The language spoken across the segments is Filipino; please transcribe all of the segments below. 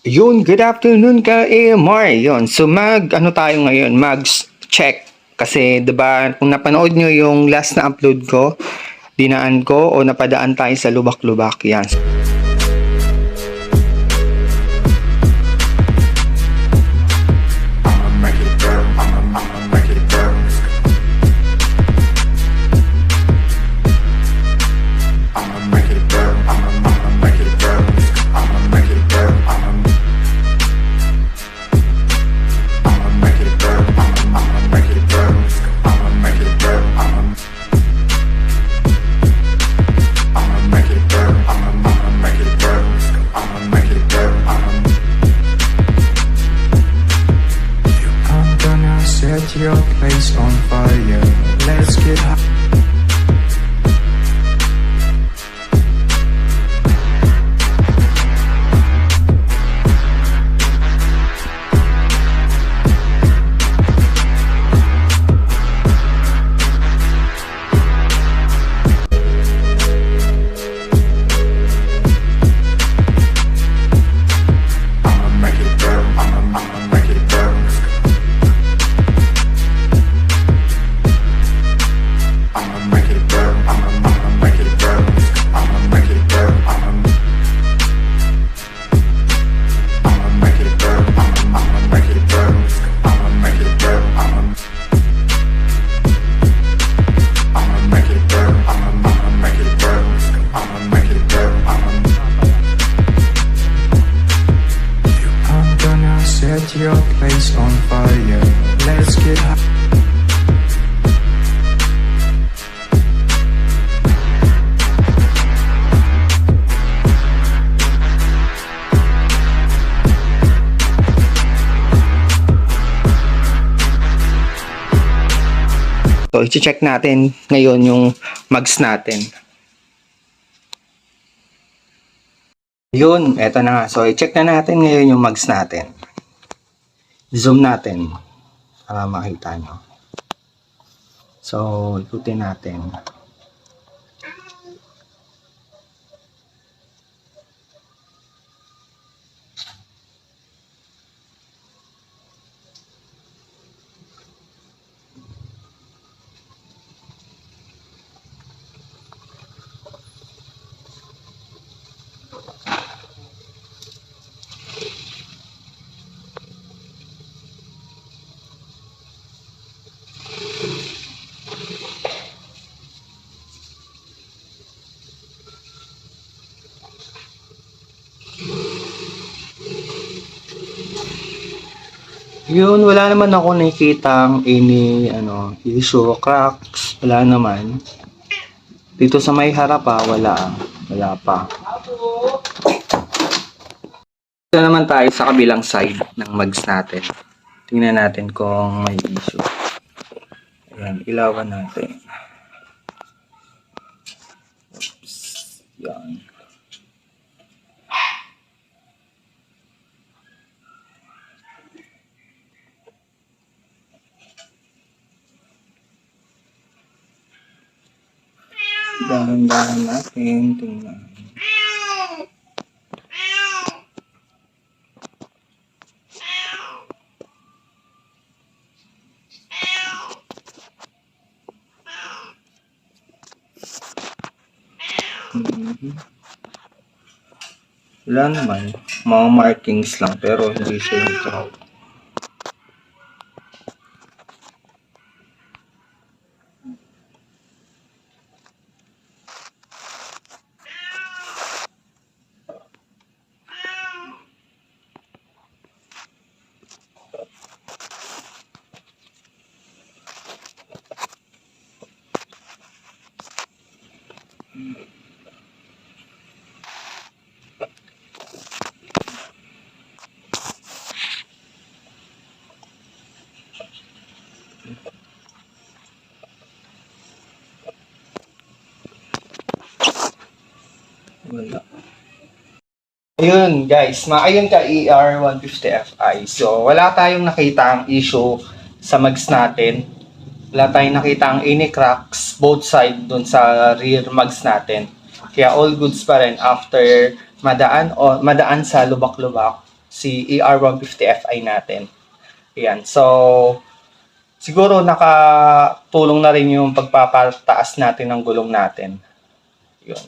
Yun, good afternoon ka, AMR. Yun, so ano tayo ngayon, check. Kasi 'di ba kung napanood nyo yung last na upload ko, dinaan ko o napadaan tayo sa lubak-lubak. Yan. Set your place on fire. Let's get high. Set your place on fire. Let's get high. So, i-check natin ngayon yung mags natin. Yun, eto na nga. So, i-check na natin ngayon yung mags natin. Zoom natin para makita nyo. So, ikutin natin. Yun, wala naman ako nakikitang issue, cracks, wala naman. Dito sa may harap wala pa. Ito naman tayo sa kabilang side ng mags natin. Tingnan natin kung may issue. Ayan, ilawan natin. Oops, yan. Dahan-dahan natin, tingnan. Wala naman, mga markings lang pero hindi siya yung crack. Wala. Ayun guys, maayon ka ER150Fi. So wala tayong nakitang issue sa mags natin. Wala tayong nakitang any cracks both side dun sa rear mags natin. Kaya all goods pa rin after madaan sa lubak-lubak. si ER150Fi natin. Ayan. So, siguro nakatulong na rin yung pagpapataas natin ng gulong natin. Yun.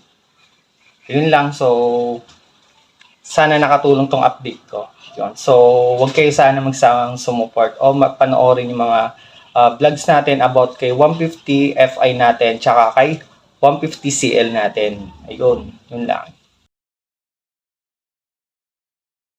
Yun lang. So, sana nakatulong tong update ko. Yun. So, huwag kayo sana magsawang sumuport o panoorin yung mga vlogs natin about kay 150 Fi natin tsaka kay 150 CL natin. Ayun. Yun lang.